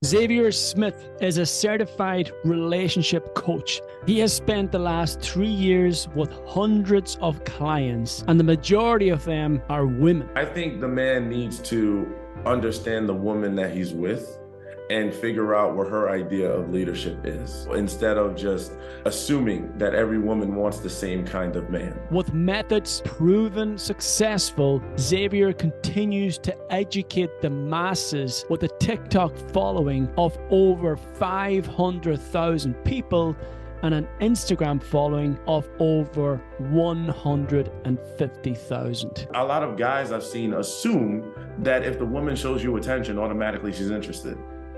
Xavier Smith is a certified relationship coach. He has spent the last 3 years with hundreds of clients, and the majority of them are women. I think the man needs to understand the woman that he's with and figure out what her idea of leadership is, instead of just assuming that every woman wants the same kind of man. With methods proven successful, Xavier continues to educate the masses with a TikTok following of over 500,000 people and an Instagram following of over 150,000. A lot of guys I've seen assume that if the woman shows you attention, automatically she's interested.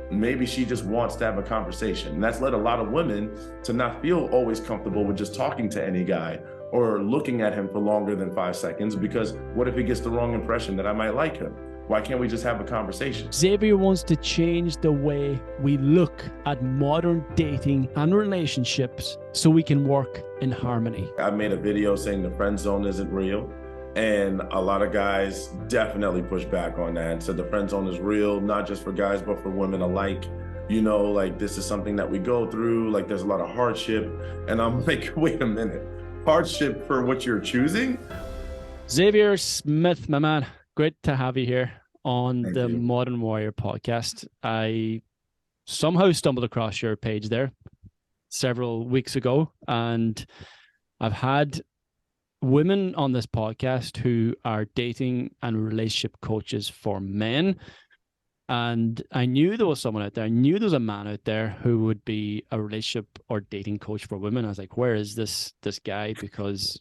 Maybe she just wants to have a conversation. And that's led a lot of women to not feel always comfortable with just talking to any guy or looking at him for longer than 5 seconds, because what if he gets the wrong impression that I might like him? Why can't we just have a conversation? Xavier wants to change the way we look at modern dating and relationships so we can work in harmony. I made a video saying the friend zone isn't real. And a lot of guys definitely push back on that and said the friend zone is real, not just for guys, but for women alike. You know, like, this is something that we go through, like there's a lot of hardship. And I'm like, wait a minute, hardship for what you're choosing? Xavier Smith, my man, great to have you here on Thank the you. Modern Warrior podcast. I somehow stumbled across your page there several weeks ago, and I've had women on this podcast who are dating and relationship coaches for men. And I knew there was someone out there. I knew there was a man out there who would be a relationship or dating coach for women. I was like, where is this guy? Because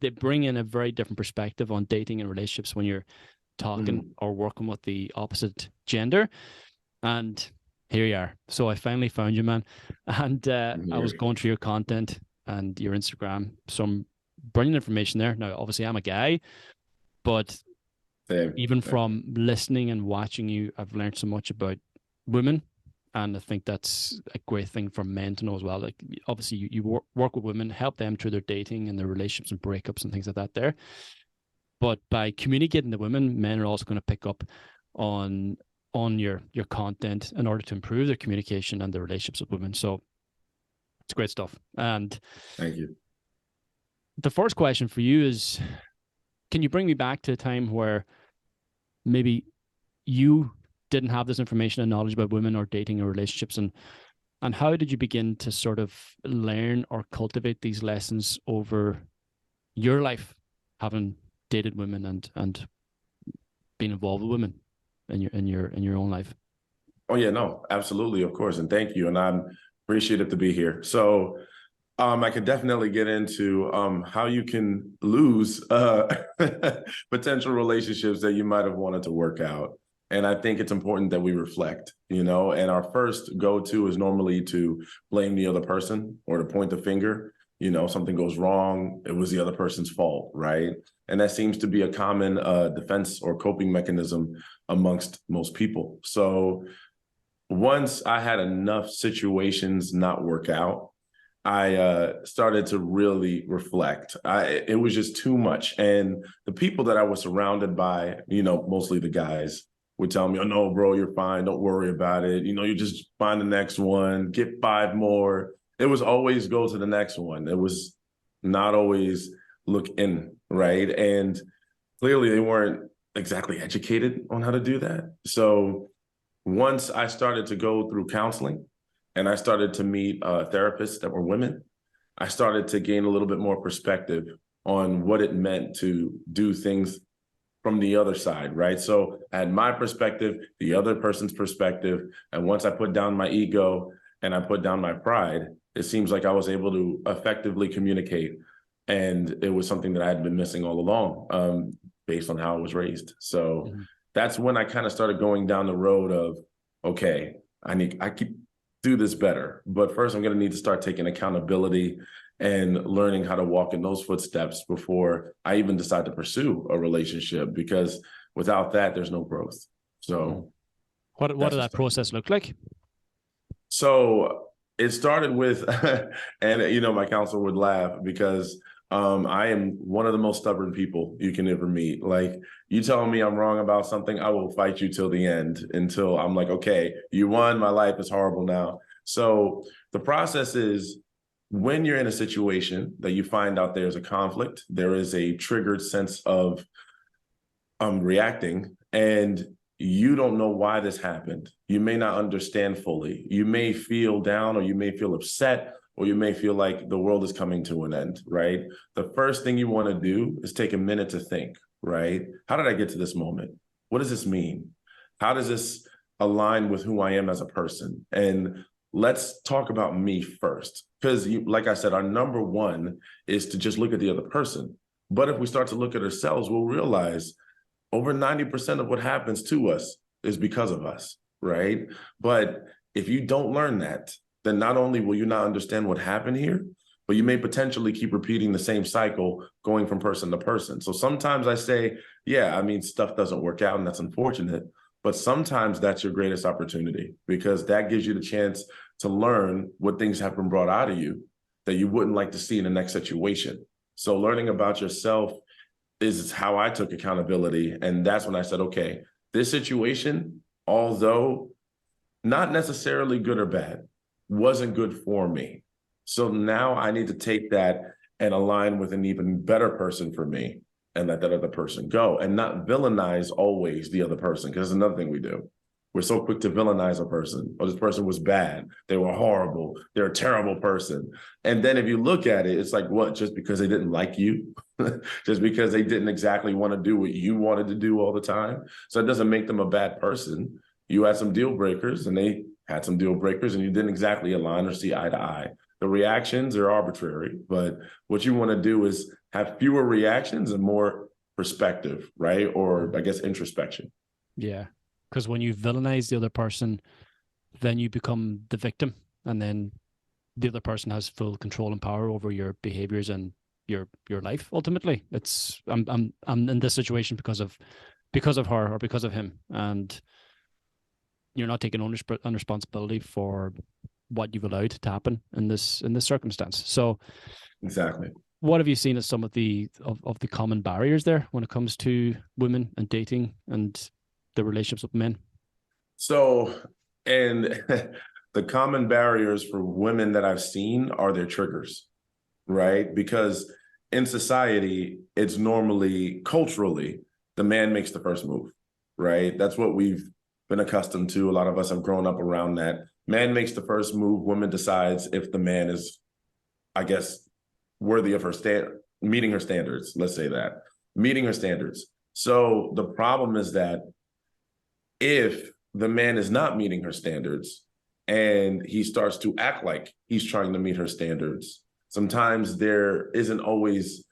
they bring in a very different perspective on dating and relationships when you're talking or working with the opposite gender. And here you are. So I finally found you, man. And I was going through your content and your Instagram, some brilliant information there. Now, obviously, I'm a guy, but even from listening and watching you, I've learned so much about women, and I think that's a great thing for men to know as well. Like, obviously, you work with women, help them through their dating and their relationships and breakups and things like that there. But by communicating to women, men are also going to pick up on your content in order to improve their communication and their relationships with women. So it's great stuff. And thank you. The first question for you is, can you bring me back to a time where maybe you didn't have this information and knowledge about women or dating or relationships, and how did you begin to sort of learn or cultivate these lessons over your life, having dated women and been involved with women in your own life? Oh yeah, no, absolutely, of course, and thank you, and I'm appreciative to be here. So I could definitely get into how you can lose potential relationships that you might have wanted to work out. And I think it's important that we reflect, and our first go-to is normally to blame the other person or to point the finger. Something goes wrong, it was the other person's fault, right? And that seems to be a common defense or coping mechanism amongst most people. So once I had enough situations not work out, I started to really reflect. It was just too much. And the people that I was surrounded by, mostly the guys, would tell me, oh, no, bro, you're fine. Don't worry about it. You just find the next one, get 5 more. It was always go to the next one. It was not always look in, right? And clearly they weren't exactly educated on how to do that. So once I started to go through counseling, and I started to meet therapists that were women, I started to gain a little bit more perspective on what it meant to do things from the other side, right? So I had my perspective, the other person's perspective, and once I put down my ego and I put down my pride, it seems like I was able to effectively communicate. And it was something that I had been missing all along, based on how I was raised. So that's when I kind of started going down the road of, okay, I keep do this better. But first, I'm going to need to start taking accountability and learning how to walk in those footsteps before I even decide to pursue a relationship, because without that, there's no growth. So what did that process look like? So it started with, and my counselor would laugh because I am one of the most stubborn people you can ever meet. Like, you telling me I'm wrong about something, I will fight you till the end, until I'm like, okay, you won. My life is horrible now. So the process is, when you're in a situation that you find out there's a conflict, there is a triggered sense of reacting, and you don't know why this happened. You may not understand fully. You may feel down, or you may feel upset, or you may feel like the world is coming to an end, right? The first thing you want to do is take a minute to think, right? How did I get to this moment? What does this mean? How does this align with who I am as a person? And let's talk about me first. Because, like I said, our number one is to just look at the other person. But if we start to look at ourselves, we'll realize over 90% of what happens to us is because of us, right? But if you don't learn that, then not only will you not understand what happened here, but you may potentially keep repeating the same cycle, going from person to person. So sometimes I say, yeah, I mean, stuff doesn't work out, and that's unfortunate. But sometimes that's your greatest opportunity, because that gives you the chance to learn what things have been brought out of you that you wouldn't like to see in the next situation. So learning about yourself is how I took accountability. And that's when I said, okay, this situation, although not necessarily good or bad, wasn't good for me. So now I need to take that and align with an even better person for me, and let that other person go, and not villainize always the other person. Because that's another thing we do. We're so quick to villainize a person. Oh, this person was bad. They were horrible. They're a terrible person. And then if you look at it, it's like, what? Just because they didn't like you? Just because they didn't exactly want to do what you wanted to do all the time? So it doesn't make them a bad person. You had some deal breakers, and they had some deal breakers, and you didn't exactly align or see eye to eye. The reactions are arbitrary, but what you want to do is have fewer reactions and more perspective, right? Or I guess introspection. Yeah. Because when you villainize the other person, then you become the victim, and then the other person has full control and power over your behaviors and your life. Ultimately, it's I'm in this situation because of her or because of him, and you're not taking ownership and responsibility for what you've allowed to happen in this circumstance. So, Exactly. what have you seen as some of the common barriers there when it comes to women and dating and the relationships with men? So, and the common barriers for women that I've seen are their triggers, right? Because in society, it's normally culturally the man makes the first move, right? That's what we've been accustomed to. A lot of us have grown up around that. Man makes the first move. Woman decides if the man is, I guess, worthy of her meeting her standards. Let's say that, meeting her standards. So the problem is that if the man is not meeting her standards and he starts to act like he's trying to meet her standards, sometimes there isn't always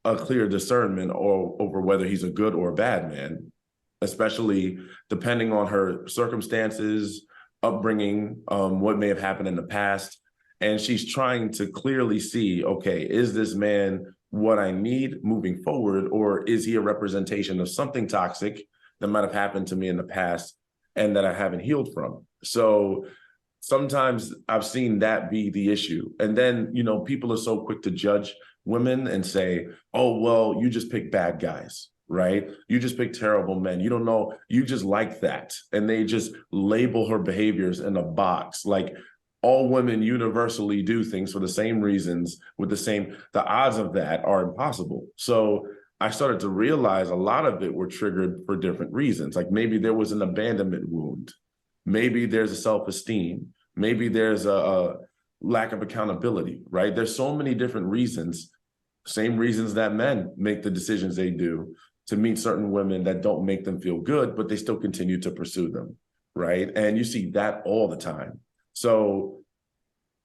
a clear discernment over whether he's a good or a bad man, especially depending on her circumstances, upbringing, what may have happened in the past. And she's trying to clearly see, okay, is this man what I need moving forward, or is he a representation of something toxic that might have happened to me in the past and that I haven't healed from? So sometimes I've seen that be the issue. And then, people are so quick to judge women and say, oh, well, you just pick bad guys, right? You just pick terrible men. You don't know, you just like that. And they just label her behaviors in a box. Like, all women universally do things for the same reasons with the odds of that are impossible. So I started to realize a lot of it were triggered for different reasons. Like, maybe there was an abandonment wound. Maybe there's a self-esteem. Maybe there's a lack of accountability, right? There's so many different reasons, same reasons that men make the decisions they do to meet certain women that don't make them feel good, but they still continue to pursue them, right? And you see that all the time. So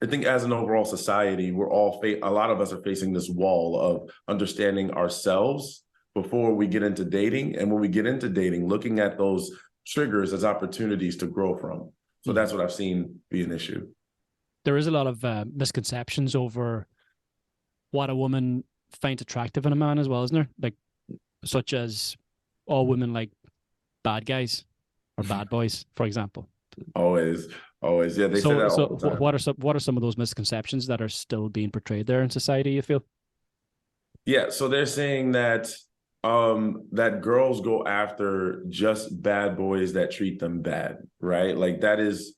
I think as an overall society, we're all a lot of us are facing this wall of understanding ourselves before we get into dating. And when we get into dating, looking at those triggers as opportunities to grow from. So that's what I've seen be an issue. There is a lot of misconceptions over what a woman finds attractive in a man as well, isn't there? Like, such as all women like bad guys or bad boys, for example. Always. Yeah, they say that all the time. What are some of those misconceptions that are still being portrayed there in society, you feel? Yeah, so they're saying that that girls go after just bad boys that treat them bad, right? Like that is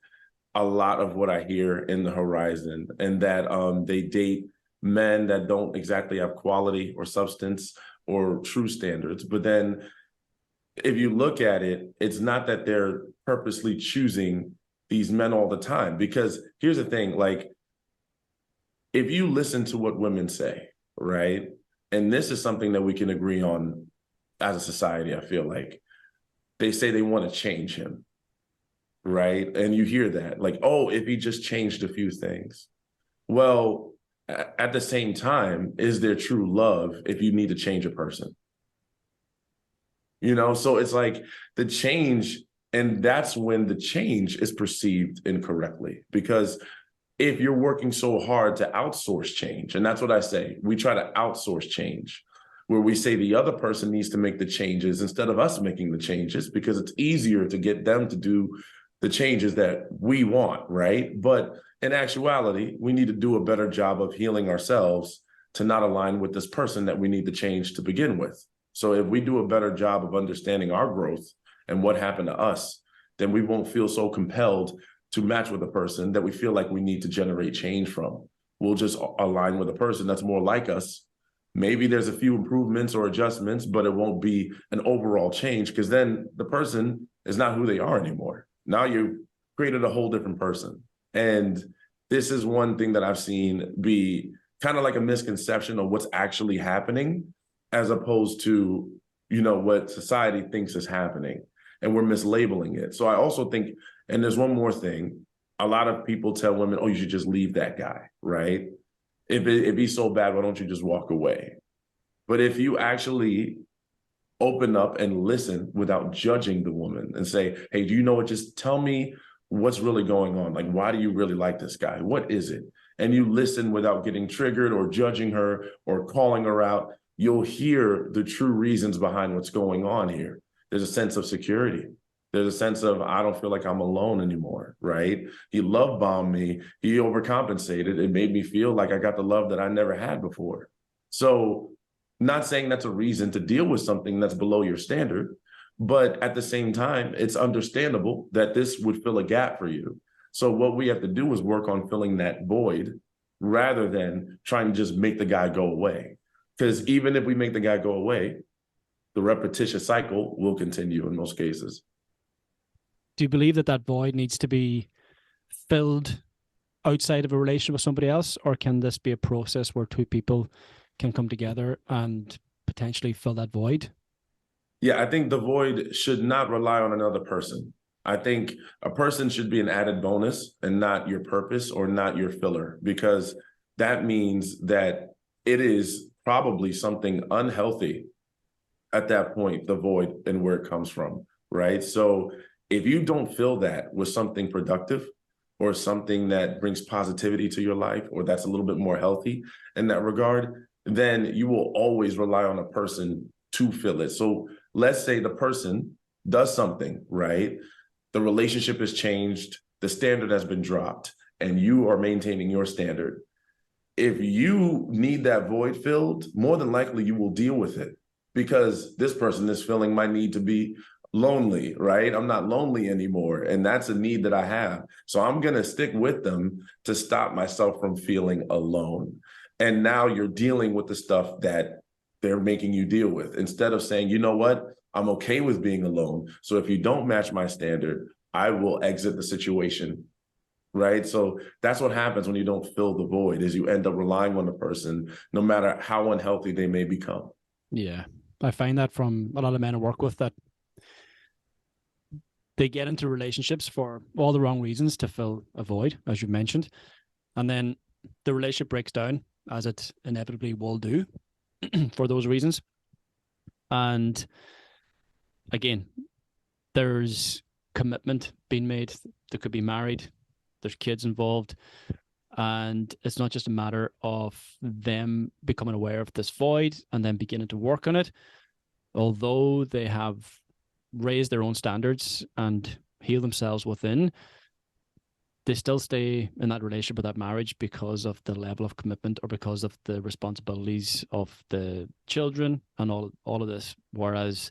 a lot of what I hear in the horizon, and that they date men that don't exactly have quality or substance or true standards. But then if you look at it, it's not that they're purposely choosing these men all the time. Because here's the thing, like if you listen to what women say, right? And this is something that we can agree on as a society, I feel like. They say they want to change him, right? And you hear that, like, oh, if he just changed a few things. Well, at the same time, is there true love if you need to change a person? You know, so it's like the change, and that's when the change is perceived incorrectly. Because if you're working so hard to outsource change, and that's what I say, we try to outsource change, where we say the other person needs to make the changes instead of us making the changes, because it's easier to get them to do the changes that we want, right? But in actuality, we need to do a better job of healing ourselves to not align with this person that we need to change to begin with. So if we do a better job of understanding our growth and what happened to us, then we won't feel so compelled to match with a person that we feel like we need to generate change from. We'll just align with a person that's more like us. Maybe there's a few improvements or adjustments, but it won't be an overall change, because then the person is not who they are anymore. Now you created a whole different person. And this is one thing that I've seen be kind of like a misconception of what's actually happening, as opposed to, you know, what society thinks is happening. And we're mislabeling it. So I also think, and there's one more thing, a lot of people tell women, oh, you should just leave that guy, right? If he's so bad, why don't you just walk away? But if you actually open up and listen without judging the woman and say, hey, do you know what? Just tell me what's really going on. Like, why do you really like this guy? What is it? And you listen without getting triggered or judging her or calling her out. You'll hear the true reasons behind what's going on here. There's a sense of security. There's a sense of, I don't feel like I'm alone anymore, right? He love bombed me. He overcompensated. It made me feel like I got the love that I never had before. So, not saying that's a reason to deal with something that's below your standard, but at the same time, it's understandable that this would fill a gap for you. So what we have to do is work on filling that void rather than trying to just make the guy go away. Because even if we make the guy go away, the repetitious cycle will continue in most cases. Do you believe that that void needs to be filled outside of a relationship with somebody else, or can this be a process where two people can come together and potentially fill that void? Yeah, I think the void should not rely on another person. I think a person should be an added bonus and not your purpose or not your filler, because that means that it is probably something unhealthy at that point, the void and where it comes from, right? So if you don't fill that with something productive or something that brings positivity to your life, or that's a little bit more healthy in that regard, then you will always rely on a person to fill it. So let's say the person does something, right? The relationship has changed, the standard has been dropped, and you are maintaining your standard. If you need that void filled, more than likely you will deal with it, because this person is feeling my need to be lonely, right? I'm not lonely anymore. And that's a need that I have. So I'm going to stick with them to stop myself from feeling alone. And now you're dealing with the stuff that they're making you deal with, instead of saying, you know what? I'm okay with being alone. So if you don't match my standard, I will exit the situation. Right. So that's what happens when you don't fill the void, is you end up relying on the person, no matter how unhealthy they may become. Yeah. I find that from a lot of men I work with, that they get into relationships for all the wrong reasons to fill a void, as you mentioned. And then the relationship breaks down, as it inevitably will do for those reasons. And again, there's commitment being made. They could be married, there's kids involved. And it's not just a matter of them becoming aware of this void and then beginning to work on it. Although they have raised their own standards and healed themselves within, they still stay in that relationship or that marriage because of the level of commitment or because of the responsibilities of the children and all of this. Whereas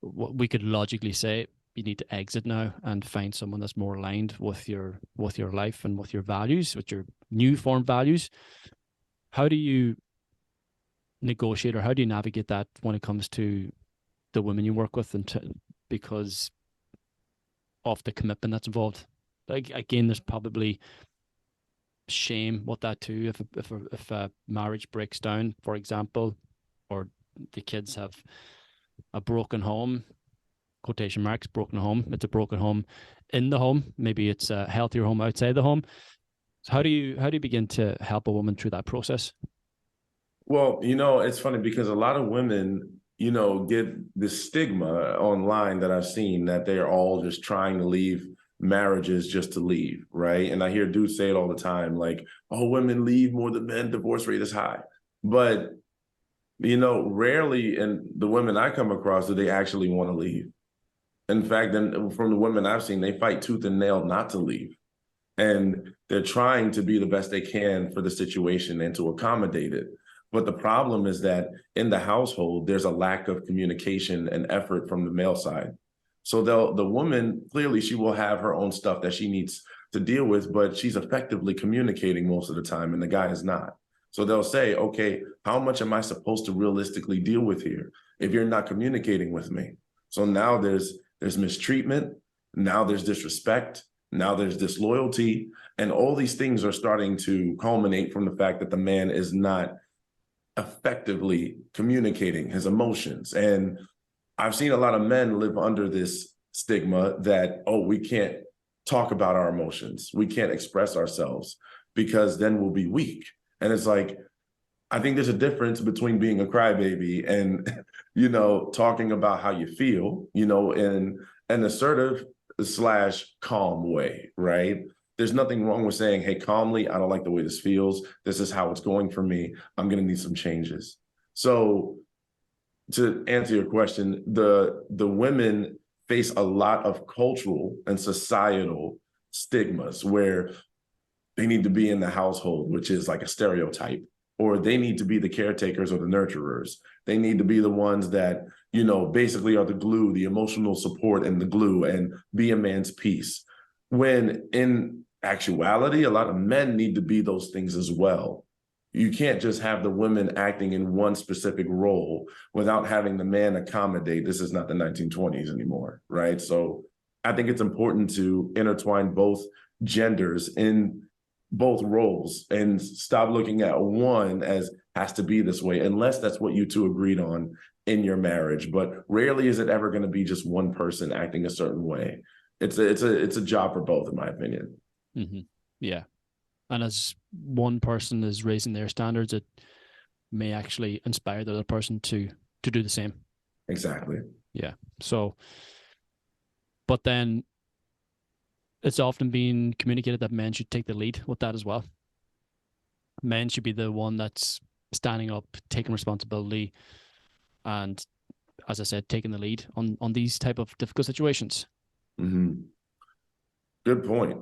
what we could logically say, you need to exit now and find someone that's more aligned with your life and with your values, with your new formed values. How do you negotiate, or how do you navigate that when it comes to the women you work with, and because of the commitment that's involved? Like, again, there's probably shame with that too. If a marriage breaks down, for example, or the kids have a broken home, quotation marks, broken home. It's a broken home in the home. Maybe it's a healthier home outside the home. So how do you begin to help a woman through that process? Well, it's funny because a lot of women, get this stigma online that I've seen that they're all just trying to leave marriages just to leave, right? And I hear dudes say it all the time, like, oh, women leave more than men, divorce rate is high. But, rarely in the women I come across do they actually want to leave. In fact, then from the women I've seen, they fight tooth and nail not to leave. And they're trying to be the best they can for the situation and to accommodate it. But the problem is that in the household, there's a lack of communication and effort from the male side. So the woman, clearly she will have her own stuff that she needs to deal with, but she's effectively communicating most of the time and the guy is not. So they'll say, okay, how much am I supposed to realistically deal with here if you're not communicating with me? So now there's mistreatment, now there's disrespect, now there's disloyalty, and all these things are starting to culminate from the fact that the man is not effectively communicating his emotions. And I've seen a lot of men live under this stigma that, oh, we can't talk about our emotions. We can't express ourselves because then we'll be weak. And it's like, I think there's a difference between being a crybaby and, talking about how you feel, in an assertive / calm way, right? There's nothing wrong with saying, hey, calmly, I don't like the way this feels. This is how it's going for me. I'm going to need some changes. So to answer your question, the women face a lot of cultural and societal stigmas where they need to be in the household, which is like a stereotype, or they need to be the caretakers or the nurturers. They need to be the ones that, basically are the glue, the emotional support and the glue, and be a man's piece. When in actuality, a lot of men need to be those things as well. You can't just have the women acting in one specific role without having the man accommodate. This is not the 1920s anymore, right? So I think it's important to intertwine both genders in both roles and stop looking at one as has to be this way, unless that's what you two agreed on in your marriage. But rarely is it ever going to be just one person acting a certain way. It's a job for both, in my opinion. Mm-hmm. Yeah. And as one person is raising their standards, it may actually inspire the other person to do the same. Exactly. Yeah. So, but then it's often been communicated that men should take the lead with that as well. Men should be the one that's standing up, taking responsibility, and, as I said, taking the lead on these type of difficult situations. Mm-hmm. Good point.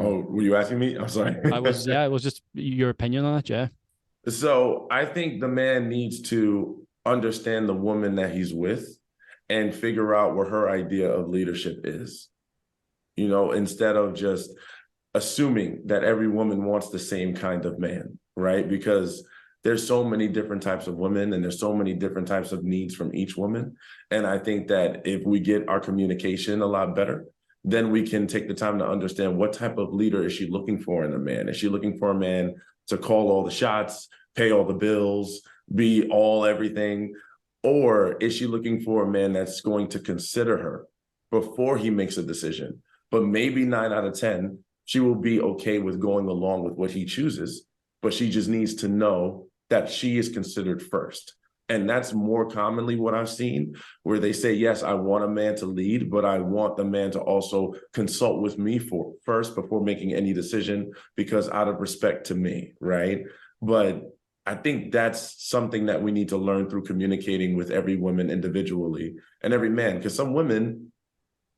Oh, were you asking me? I'm sorry. I was, yeah, it was just your opinion on it, yeah. So I think the man needs to understand the woman that he's with and figure out what her idea of leadership is, instead of just assuming that every woman wants the same kind of man, right? Because there's so many different types of women and there's so many different types of needs from each woman. And I think that if we get our communication a lot better, then we can take the time to understand what type of leader is she looking for in a man. Is she looking for a man to call all the shots, pay all the bills, be all everything? Or is she looking for a man that's going to consider her before he makes a decision? But maybe 9 out of 10, she will be okay with going along with what he chooses, but she just needs to know that she is considered first. And that's more commonly what I've seen, where they say, yes, I want a man to lead, but I want the man to also consult with me first before making any decision, because out of respect to me, right? But I think that's something that we need to learn through communicating with every woman individually and every man, because some women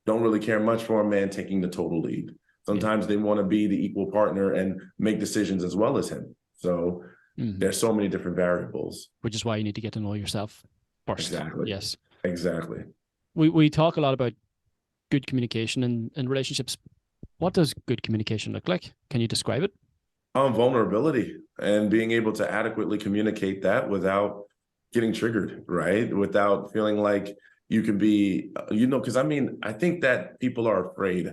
don't really care much for a man taking the total lead. Sometimes they want to be the equal partner and make decisions as well as him. So there's so many different variables. Which is why you need to get to know yourself first. Exactly. Yes. Exactly. We talk a lot about good communication in relationships. What does good communication look like? Can you describe it? Vulnerability and being able to adequately communicate that without getting triggered, right? Without feeling like you could be, because I think that people are afraid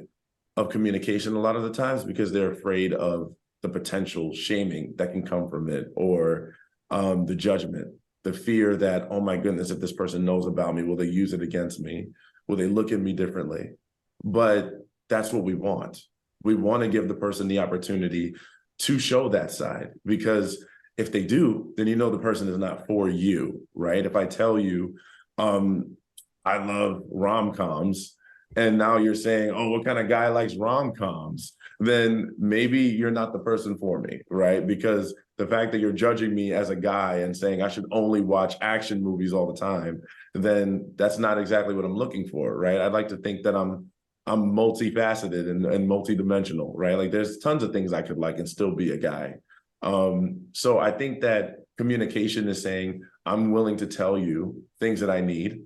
of communication a lot of the times because they're afraid of the potential shaming that can come from it, or the judgment, the fear that, oh my goodness, if this person knows about me, will they use it against me? Will they look at me differently? But that's what we want. We want to give the person the opportunity to show that side, because if they do, then the person is not for you, right? If I tell you, I love rom-coms, and now you're saying, oh, what kind of guy likes rom-coms? Then maybe you're not the person for me, right? Because the fact that you're judging me as a guy and saying I should only watch action movies all the time, then that's not exactly what I'm looking for, right? I'd like to think that I'm multifaceted and multidimensional, right? Like there's tons of things I could like and still be a guy. So I think that communication is saying, I'm willing to tell you things that I need,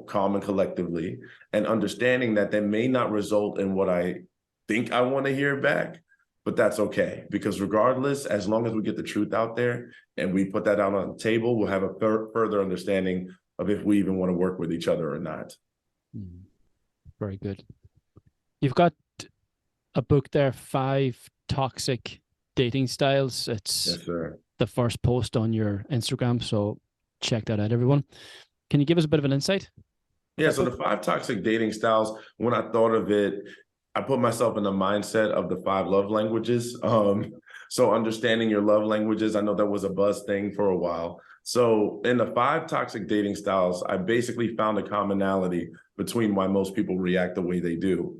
calm and collectively, and understanding that may not result in what I think I want to hear back, but that's okay. Because regardless, as long as we get the truth out there and we put that out on the table, we'll have a further understanding of if we even want to work with each other or not. Very good. You've got a book there, 5 Toxic Dating Styles. It's yes, sir. The first post on your Instagram, so check that out, everyone. Can you give us a bit of an insight? Yeah, so the 5 Toxic Dating Styles, when I thought of it, I put myself in the mindset of the 5 love languages. So understanding your love languages, I know that was a buzz thing for a while. So in the 5 Toxic Dating Styles, I basically found a commonality between why most people react the way they do.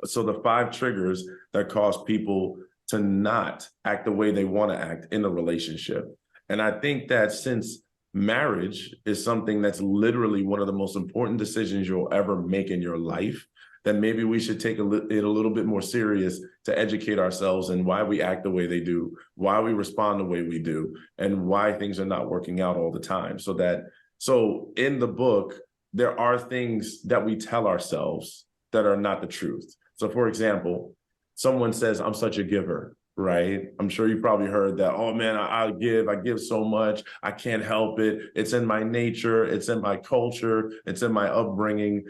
So the 5 triggers that cause people to not act the way they want to act in a relationship. And I think that since marriage is something that's literally one of the most important decisions you'll ever make in your life, then maybe we should take it a little bit more serious to educate ourselves in why we act the way they do, why we respond the way we do, and why things are not working out all the time. So in the book, there are things that we tell ourselves that are not the truth. So for example, someone says, I'm such a giver, right? I'm sure you probably heard that, oh man, I give so much, I can't help it. It's in my nature, it's in my culture, it's in my upbringing.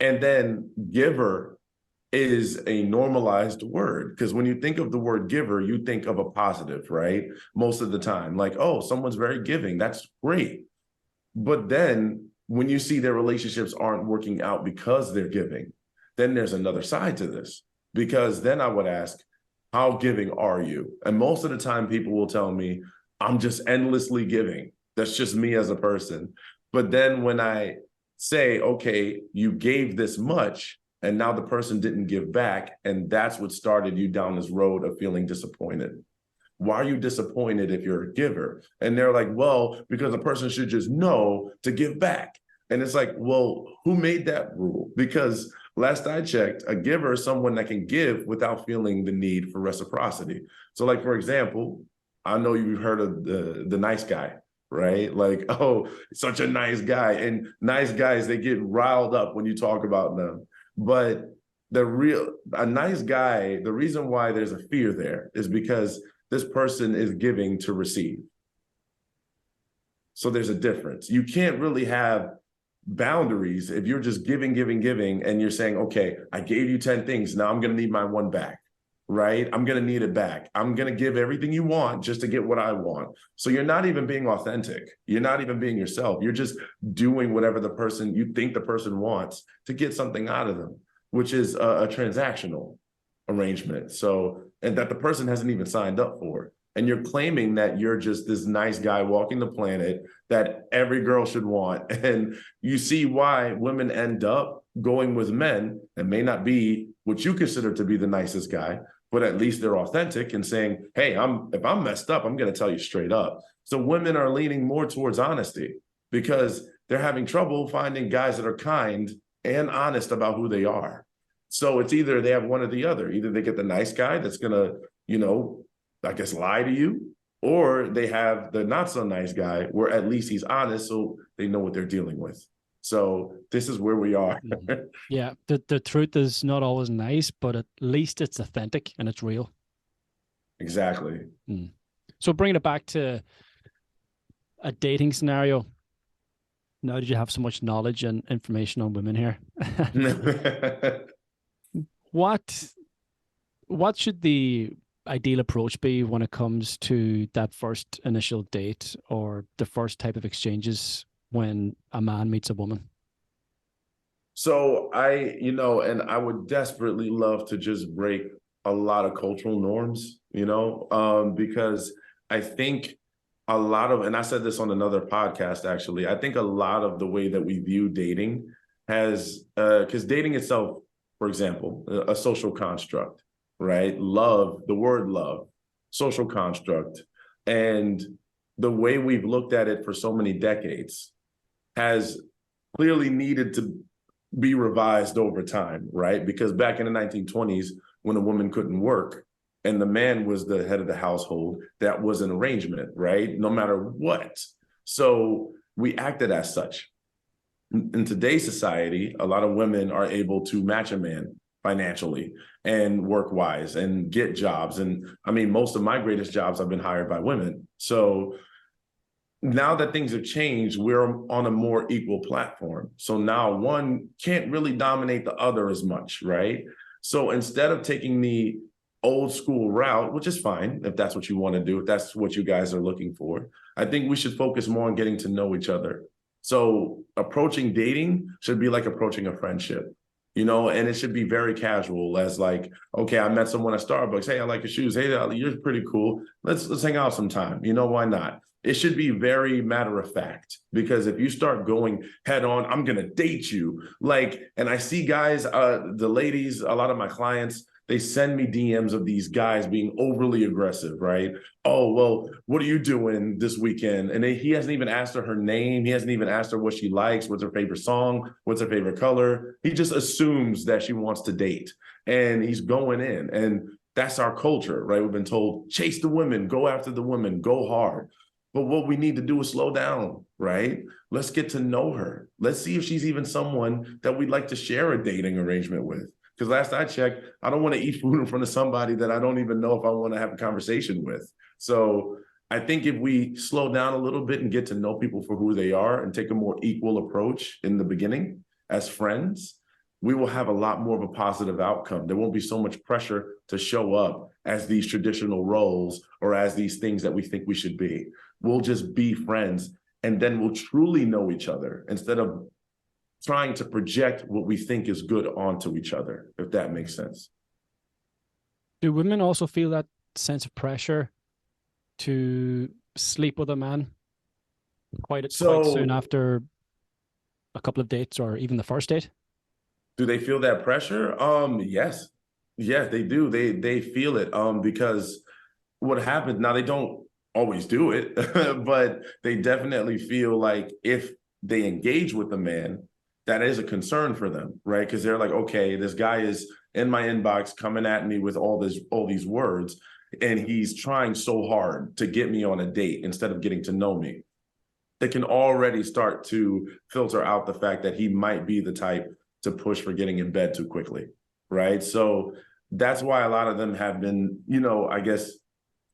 And then giver is a normalized word, because when you think of the word giver, you think of a positive, right? Most of the time, like, oh, someone's very giving, that's great. But then when you see their relationships aren't working out because they're giving, then there's another side to this. Because then I would ask, how giving are you? And most of the time people will tell me, I'm just endlessly giving. That's just me as a person. But then when I say, okay, you gave this much and now the person didn't give back, and that's what started you down this road of feeling disappointed. Why are you disappointed if you're a giver? And they're like, well, because a person should just know to give back. And it's like, well, who made that rule? Because last I checked, a giver is someone that can give without feeling the need for reciprocity. So like, for example, I know you've heard of the nice guy, right? Like, oh, such a nice guy. And nice guys, they get riled up when you talk about them. But a nice guy, the reason why there's a fear there is because this person is giving to receive. So there's a difference. You can't really have boundaries if you're just giving, and you're saying, okay, I gave you 10 things. Now I'm going to need my one back, right? I'm going to need it back. I'm going to give everything you want just to get what I want. So you're not even being authentic. You're not even being yourself. You're just doing whatever you think the person wants to get something out of them, which is a transactional arrangement. So, and that the person hasn't even signed up for. And you're claiming that you're just this nice guy walking the planet that every girl should want. And you see why women end up going with men that may not be what you consider to be the nicest guy, but at least they're authentic and saying, hey, if I'm messed up, I'm going to tell you straight up. So women are leaning more towards honesty because they're having trouble finding guys that are kind and honest about who they are. So it's either they have one or the other. Either they get the nice guy that's gonna, I guess lie to you, or they have the not so nice guy where at least he's honest, so they know what they're dealing with. So this is where we are. Yeah, the truth is not always nice, but at least it's authentic and it's real. Exactly. So bringing it back to a dating scenario, now that you have so much knowledge and information on women here, what should the ideal approach be when it comes to that first initial date or the first type of exchanges when a man meets a woman? So and I would desperately love to just break a lot of cultural norms, because I think a lot of, and I said this on another podcast, actually, I think a lot of the way that we view dating has, because dating itself, for example, a social construct, right? Love, the word love, social construct. And the way we've looked at it for so many decades has clearly needed to be revised over time, right? Because back in the 1920s, when a woman couldn't work and the man was the head of the household, that was an arrangement, right? No matter what. So we acted as such. In today's society, a lot of women are able to match a man financially and work-wise and get jobs. And I mean, most of my greatest jobs have been hired by women. So now that things have changed, we're on a more equal platform. So now one can't really dominate the other as much, right? So instead of taking the old school route, which is fine if that's what you want to do, if that's what you guys are looking for, I think we should focus more on getting to know each other. So approaching dating should be like approaching a friendship, and it should be very casual, as like, okay, I met someone at Starbucks. Hey, I like your shoes. Hey, you're pretty cool. Let's hang out sometime. Why not? It should be very matter of fact, because if you start going head on, I'm going to date you. And I see guys, the ladies, a lot of my clients, they send me DMs of these guys being overly aggressive, right? Oh, well, what are you doing this weekend? And he hasn't even asked her name. He hasn't even asked her what she likes, what's her favorite song, what's her favorite color. He just assumes that she wants to date, and he's going in. And that's our culture, right? We've been told, chase the women, go after the women, go hard. But what we need to do is slow down, right? Let's get to know her. Let's see if she's even someone that we'd like to share a dating arrangement with. Because last I checked, I don't want to eat food in front of somebody that I don't even know if I want to have a conversation with. So I think if we slow down a little bit and get to know people for who they are and take a more equal approach in the beginning as friends, we will have a lot more of a positive outcome. There won't be so much pressure to show up as these traditional roles or as these things that we think we should be. We'll just be friends, and then we'll truly know each other instead of trying to project what we think is good onto each other, if that makes sense. Do women also feel that sense of pressure to sleep with a man quite soon after a couple of dates or even the first date? Do they feel that pressure? Yes. Yes, they do. They feel it because what happens now, they don't always do it, but they definitely feel like if they engage with a man, that is a concern for them, right? Because they're like, okay, this guy is in my inbox coming at me with all these words, and he's trying so hard to get me on a date instead of getting to know me. They can already start to filter out the fact that he might be the type to push for getting in bed too quickly, right? So that's why a lot of them have been, I guess,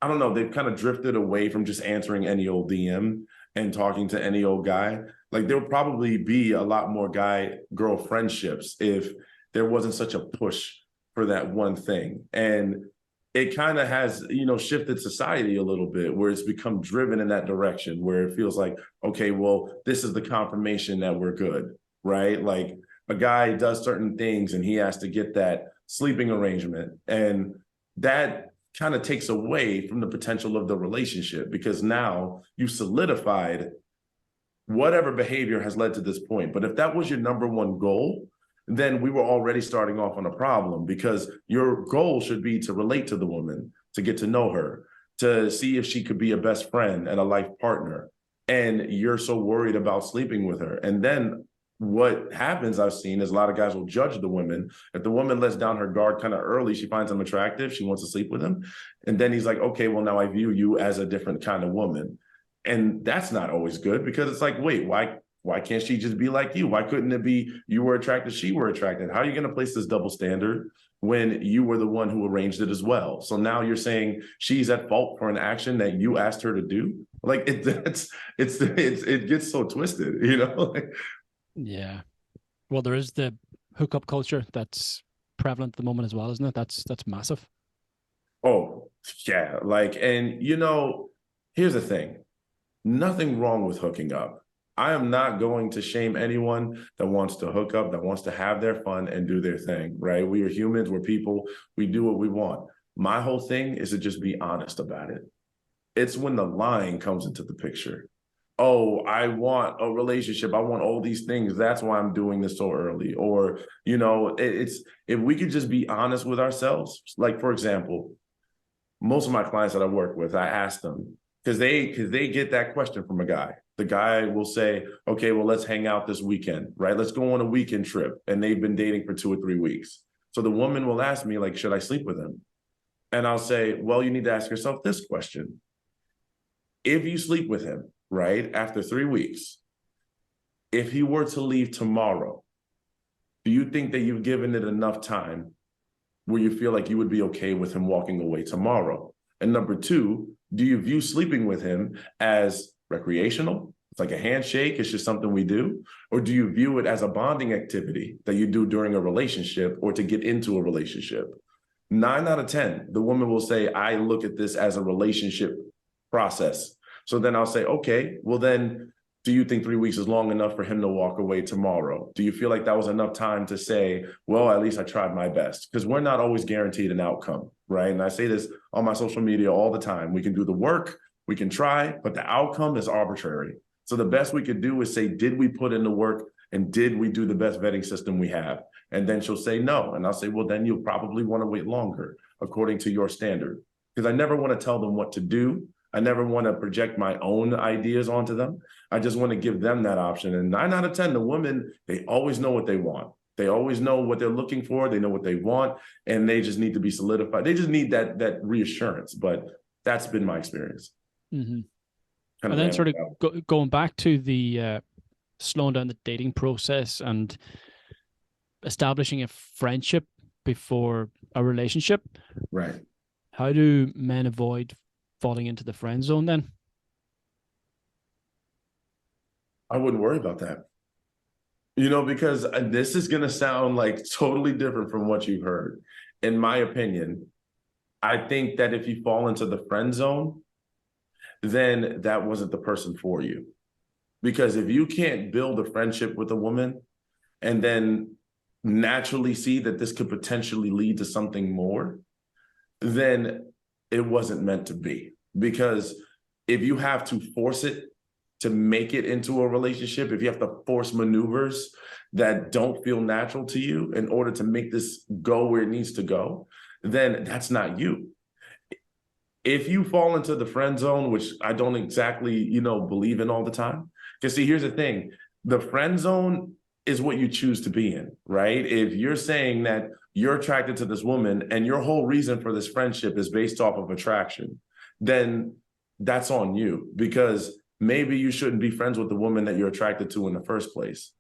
I don't know, they've kind of drifted away from just answering any old DM and talking to any old guy. Like there'll probably be a lot more guy-girl friendships if there wasn't such a push for that one thing. And it kind of has, shifted society a little bit where it's become driven in that direction, where it feels like, okay, well, this is the confirmation that we're good, right? Like a guy does certain things and he has to get that sleeping arrangement. And that kind of takes away from the potential of the relationship, because now you solidified whatever behavior has led to this point. But if that was your number one goal, then we were already starting off on a problem, because your goal should be to relate to the woman, to get to know her, to see if she could be a best friend and a life partner. And you're so worried about sleeping with her. And then what happens, I've seen, is a lot of guys will judge the women. If the woman lets down her guard kind of early, she finds him attractive, she wants to sleep with him. And then he's like, okay, well, now I view you as a different kind of woman. And that's not always good, because it's like, wait, why can't she just be like you? Why couldn't it be you were attracted, she were attracted? How are you going to place this double standard when you were the one who arranged it as well? So now you're saying she's at fault for an action that you asked her to do? Like it gets so twisted, you know? Yeah. Well, there is the hookup culture that's prevalent at the moment as well, isn't it? That's massive. Oh, yeah. Like, and here's the thing. Nothing wrong with hooking up. I am not going to shame anyone that wants to hook up, that wants to have their fun and do their thing, right? We are humans, we're people, we do what we want. My whole thing is to just be honest about it. It's when the lying comes into the picture. Oh, I want a relationship. I want all these things. That's why I'm doing this so early. Or, it's if we could just be honest with ourselves. Like, for example, most of my clients that I work with, I ask them, because they get that question from a guy. The guy will say, okay, well, let's hang out this weekend, right? Let's go on a weekend trip. And they've been dating for 2 or 3 weeks. So the woman will ask me, like, should I sleep with him? And I'll say, well, you need to ask yourself this question. If you sleep with him, right, after 3 weeks, if he were to leave tomorrow, do you think that you've given it enough time where you feel like you would be okay with him walking away tomorrow? And number two, do you view sleeping with him as recreational? It's like a handshake, it's just something we do. Or do you view it as a bonding activity that you do during a relationship or to get into a relationship? 9 out of 10, the woman will say, I look at this as a relationship process. So then I'll say, okay, well then, do you think 3 weeks is long enough for him to walk away tomorrow? Do you feel like that was enough time to say, well, at least I tried my best? Because we're not always guaranteed an outcome, right? And I say this on my social media all the time. We can do the work, we can try, but the outcome is arbitrary. So the best we could do is say, did we put in the work and did we do the best vetting system we have? And then she'll say no. And I'll say, well, then you'll probably want to wait longer according to your standard. Because I never want to tell them what to do. I never want to project my own ideas onto them. I just want to give them that option. And 9 out of 10, the women, they always know what they want. They always know what they're looking for. They know what they want, and they just need to be solidified. They just need that reassurance. But that's been my experience. Mm-hmm. And then sort of going back to the slowing down the dating process and establishing a friendship before a relationship. Right. How do men avoid falling into the friend zone then? I wouldn't worry about that. Because this is going to sound like totally different from what you've heard. In my opinion, I think that if you fall into the friend zone, then that wasn't the person for you. Because if you can't build a friendship with a woman and then naturally see that this could potentially lead to something more, then it wasn't meant to be. Because if you have to force it to make it into a relationship, if you have to force maneuvers that don't feel natural to you in order to make this go where it needs to go, then that's not you. If you fall into the friend zone, which I don't exactly, believe in all the time, because see, here's the thing, the friend zone is what you choose to be in, right? If you're saying that you're attracted to this woman and your whole reason for this friendship is based off of attraction, then that's on you, because maybe you shouldn't be friends with the woman that you're attracted to in the first place,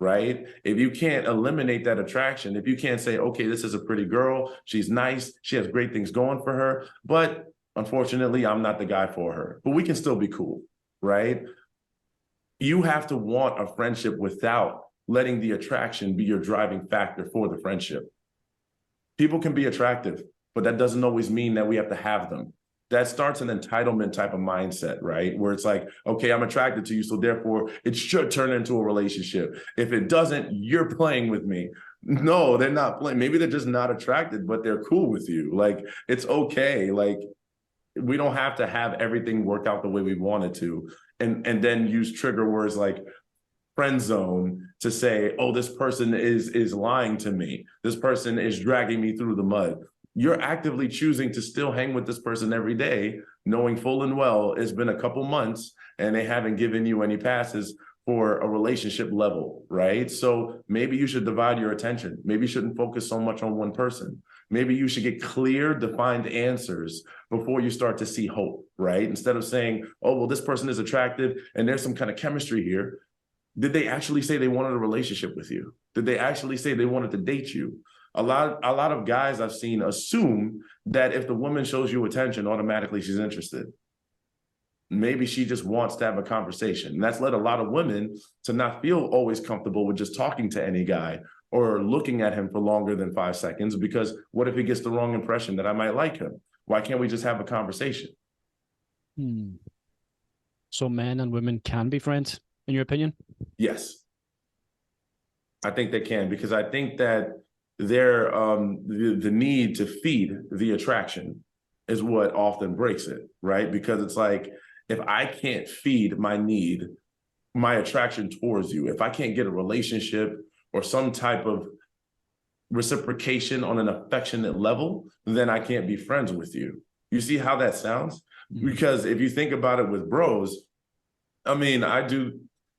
right? If you can't eliminate that attraction, if you can't say, okay, this is a pretty girl, she's nice, she has great things going for her, but unfortunately, I'm not the guy for her, but we can still be cool, right? You have to want a friendship without letting the attraction be your driving factor for the friendship. People can be attractive, but that doesn't always mean that we have to have them. That starts an entitlement type of mindset, right? Where it's like, okay, I'm attracted to you, so therefore it should turn into a relationship. If it doesn't, you're playing with me. No, they're not playing. Maybe they're just not attracted, but they're cool with you. Like, it's okay. Like, we don't have to have everything work out the way we want it to. And then use trigger words like friend zone to say, oh, this person is lying to me. This person is dragging me through the mud. You're actively choosing to still hang with this person every day, knowing full and well it's been a couple months and they haven't given you any passes for a relationship level, right? So maybe you should divide your attention. Maybe you shouldn't focus so much on one person. Maybe you should get clear, defined answers before you start to see hope, right? Instead of saying, oh, well, this person is attractive and there's some kind of chemistry here. Did they actually say they wanted a relationship with you? Did they actually say they wanted to date you? A lot of guys I've seen assume that if the woman shows you attention, automatically she's interested. Maybe she just wants to have a conversation. And that's led a lot of women to not feel always comfortable with just talking to any guy or looking at him for longer than 5 seconds, because what if he gets the wrong impression that I might like him? Why can't we just have a conversation? So men and women can be friends, in your opinion? Yes, I think they can, because I think that the need to feed the attraction is what often breaks it, right? Because it's like, if I can't feed my need, my attraction towards you, if I can't get a relationship or some type of reciprocation on an affectionate level, then I can't be friends with you. You see how that sounds? Because if you think about it with bros, I mean, I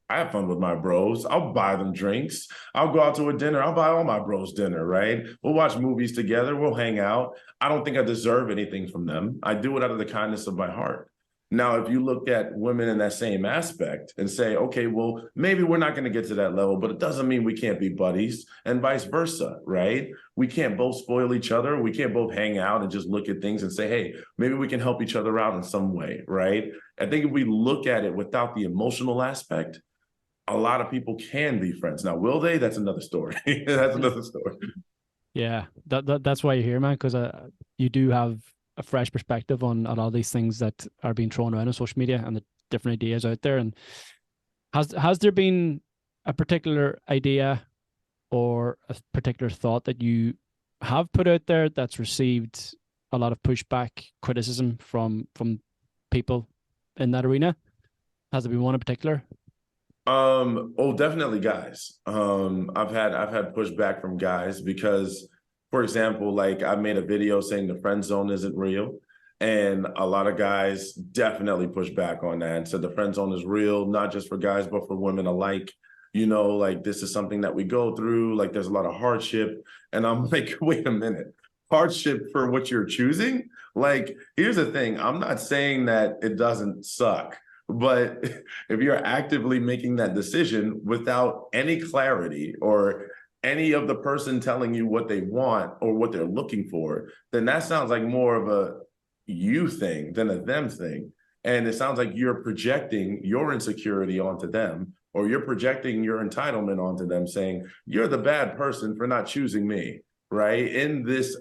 have fun with my bros. I'll buy them drinks. I'll go out to a dinner. I'll buy all my bros dinner, right? We'll watch movies together. We'll hang out. I don't think I deserve anything from them. I do it out of the kindness of my heart. Now, if you look at women in that same aspect and say, okay, well, maybe we're not going to get to that level, but it doesn't mean we can't be buddies, and vice versa, right? We can't both spoil each other. We can't both hang out and just look at things and say, hey, maybe we can help each other out in some way, right? I think if we look at it without the emotional aspect, a lot of people can be friends. Now, will they? That's another story. That's another story. Yeah, that's why you're here, man, because you do have a fresh perspective on a lot of these things that are being thrown around on social media and the different ideas out there. And has there been a particular idea or a particular thought that you have put out there that's received a lot of pushback, criticism from people in that arena? Has there been one in particular? Oh, definitely guys. I've had pushback from guys because, for example, like I made a video saying the friend zone isn't real. And a lot of guys definitely push back on that and said the friend zone is real, not just for guys, but for women alike. You know, like this is something that we go through, like there's a lot of hardship. And I'm like, wait a minute, hardship for what you're choosing? Like, here's the thing, I'm not saying that it doesn't suck. But if you're actively making that decision without any clarity or any of the person telling you what they want or what they're looking for, then that sounds like more of a you thing than a them thing. And it sounds like you're projecting your insecurity onto them, or you're projecting your entitlement onto them, saying, you're the bad person for not choosing me, right? In this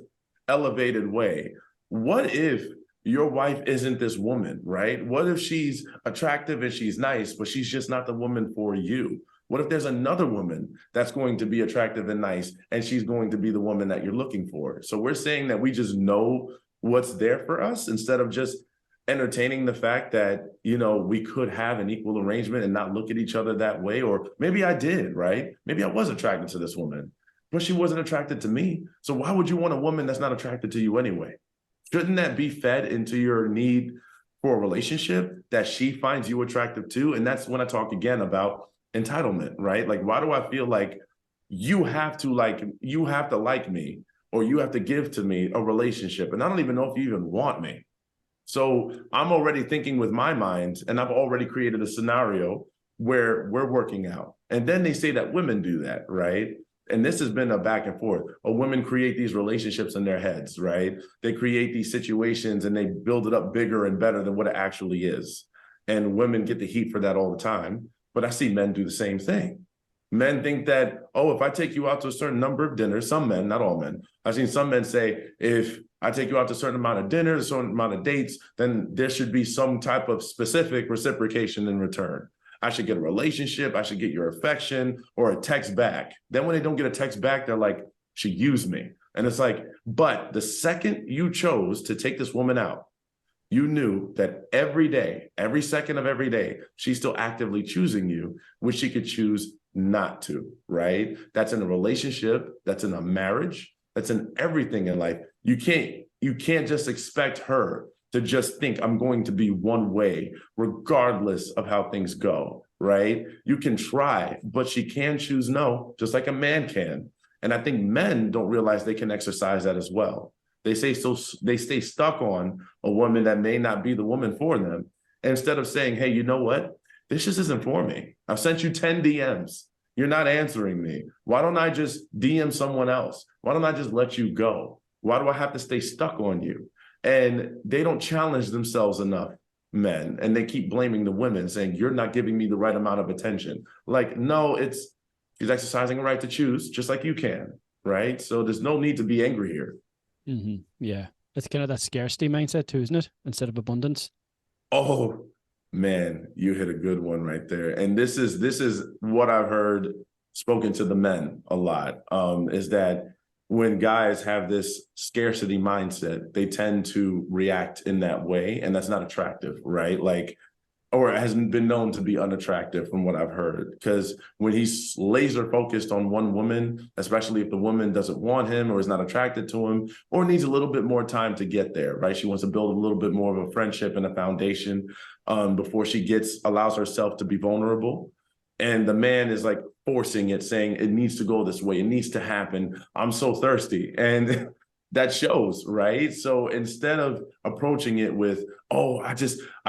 elevated way. What if your wife isn't this woman, right? What if she's attractive and she's nice, but she's just not the woman for you? What if there's another woman that's going to be attractive and nice, and she's going to be the woman that you're looking for? So we're saying that we just know what's there for us instead of just entertaining the fact that, you know, we could have an equal arrangement and not look at each other that way. Or maybe I did, right? Maybe I was attracted to this woman, but she wasn't attracted to me. So why would you want a woman that's not attracted to you anyway? Shouldn't that be fed into your need for a relationship that she finds you attractive to? And that's when I talk again about entitlement, right? Like, why do I feel like you have to like me, or you have to give to me a relationship? And I don't even know if you even want me. So I'm already thinking with my mind, and I've already created a scenario where we're working out. And then they say that women do that, right? And this has been a back and forth. Women create these relationships in their heads, right? They create these situations and they build it up bigger and better than what it actually is. And women get the heat for that all the time. But I see men do the same thing. Men think that, oh, if I take you out to a certain number of dinners, some men, not all men, I've seen some men say, if I take you out to a certain amount of dinners, a certain amount of dates, then there should be some type of specific reciprocation in return. I should get a relationship, I should get your affection or a text back. Then when they don't get a text back, they're like, she used me. And it's like, but the second you chose to take this woman out, you knew that every day, every second of every day, she's still actively choosing you, which she could choose not to, right? That's in a relationship, that's in a marriage, that's in everything in life. You can't just expect her to just think I'm going to be one way, regardless of how things go. right? You can try, but she can choose no, just like a man can. And I think men don't realize they can exercise that as well. They stay stuck on a woman that may not be the woman for them. Instead of saying, hey, you know what? This just isn't for me. I've sent you 10 DMs. You're not answering me. Why don't I just DM someone else? Why don't I just let you go? Why do I have to stay stuck on you? And they don't challenge themselves enough, men, and they keep blaming the women, saying, you're not giving me the right amount of attention. Like, no, she's exercising a right to choose, just like you can, right? So there's no need to be angry here. Mm-hmm. Yeah. It's kind of that scarcity mindset too, isn't it? Instead of abundance. Oh, man, you hit a good one right there. And this is what I've heard spoken to the men a lot, is that when guys have this scarcity mindset, they tend to react in that way, and that's not attractive, right? Like, or it hasn't been known to be unattractive from what I've heard. Because when he's laser focused on one woman, especially if the woman doesn't want him or is not attracted to him or needs a little bit more time to get there, right? She wants to build a little bit more of a friendship and a foundation before she allows herself to be vulnerable. And the man is like forcing it, saying it needs to go this way. It needs to happen. I'm so thirsty. And that shows, right? So instead of approaching it with, oh, I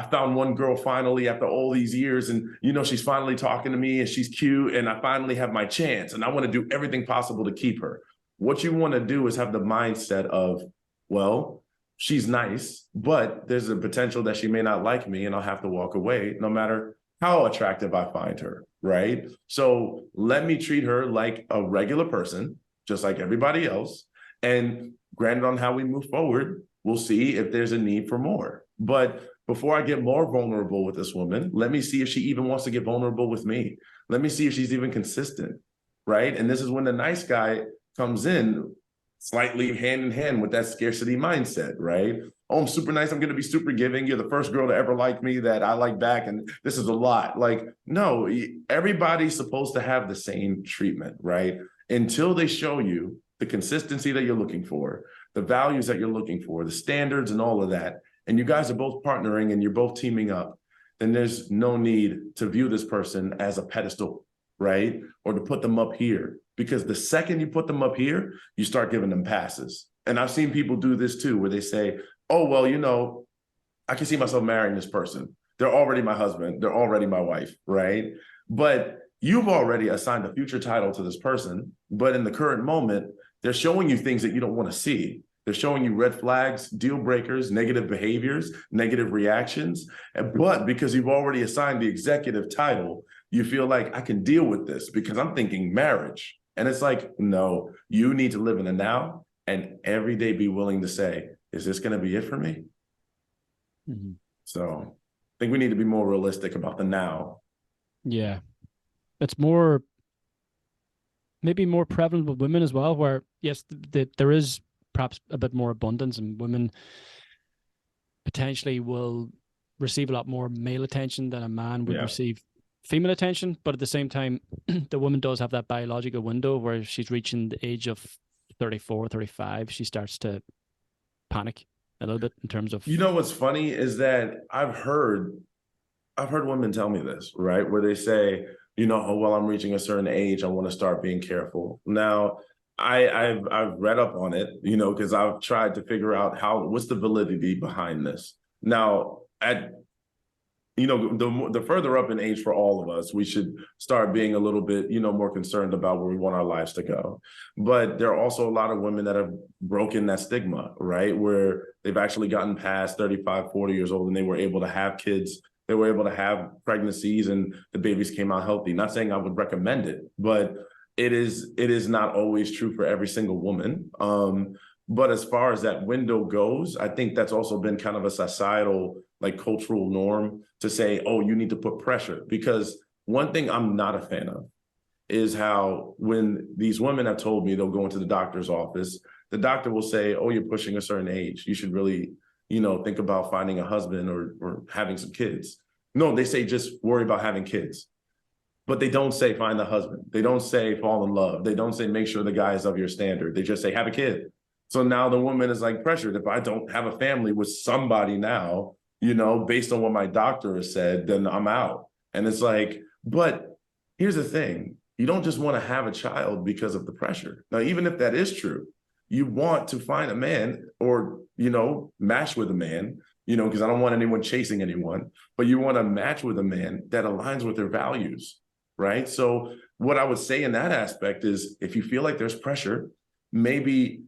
found one girl finally after all these years, and she's finally talking to me and she's cute, and I finally have my chance, and I want to do everything possible to keep her. What you want to do is have the mindset of, well, she's nice, but there's a potential that she may not like me, and I'll have to walk away no matter how attractive I find her, right? So let me treat her like a regular person, just like everybody else. And granted, on how we move forward, we'll see if there's a need for more. But before I get more vulnerable with this woman, let me see if she even wants to get vulnerable with me. Let me see if she's even consistent, right? And this is when the nice guy comes in slightly hand in hand with that scarcity mindset, right? Oh, I'm super nice. I'm going to be super giving. You're the first girl to ever like me that I like back. And this is a lot. Like, no, everybody's supposed to have the same treatment, right? Until they show you the consistency that you're looking for, the values that you're looking for, the standards and all of that, and you guys are both partnering and you're both teaming up, then there's no need to view this person as a pedestal, right? Or to put them up here. Because the second you put them up here, you start giving them passes. And I've seen people do this too, where they say, oh, well, I can see myself marrying this person. They're already my husband. They're already my wife, right? But you've already assigned a future title to this person. But in the current moment, they're showing you things that you don't want to see. They're showing you red flags, deal breakers, negative behaviors, negative reactions. But because you've already assigned the executive title, you feel like I can deal with this because I'm thinking marriage. And it's like, no, you need to live in the now and every day be willing to say, is this going to be it for me? Mm-hmm. So I think we need to be more realistic about the now. Yeah. It's maybe more prevalent with women as well, where yes, there is perhaps a bit more abundance, and women potentially will receive a lot more male attention than a man would receive female attention. But at the same time, the woman does have that biological window where she's reaching the age of 34, 35. She starts to panic a little bit in terms of... What's funny is that I've heard women tell me this, right? Where they say, oh, well, I'm reaching a certain age, I want to start being careful. Now, I've read up on it, because I've tried to figure out what's the validity behind this. Now, the further up in age for all of us, we should start being a little bit, more concerned about where we want our lives to go. But there are also a lot of women that have broken that stigma, right? Where they've actually gotten past 35, 40 years old and they were able to have kids. They were able to have pregnancies and the babies came out healthy. Not saying I would recommend it, but it is not always true for every single woman. But as far as that window goes, I think that's also been kind of a societal, like cultural norm to say, oh, you need to put pressure. Because one thing I'm not a fan of is how when these women have told me they'll go into the doctor's office, the doctor will say, oh, you're pushing a certain age. You should really, think about finding a husband or having some kids. No, they say just worry about having kids. But they don't say find a husband. They don't say fall in love. They don't say make sure the guy is of your standard. They just say have a kid. So now the woman is like pressured. If I don't have a family with somebody now, based on what my doctor has said, then I'm out. And it's like, But here's the thing. You don't just want to have a child because of the pressure. Now, even if that is true, you want to find a man or, match with a man, because I don't want anyone chasing anyone, but you want to match with a man that aligns with their values, right? So what I would say in that aspect is if you feel like there's pressure, maybe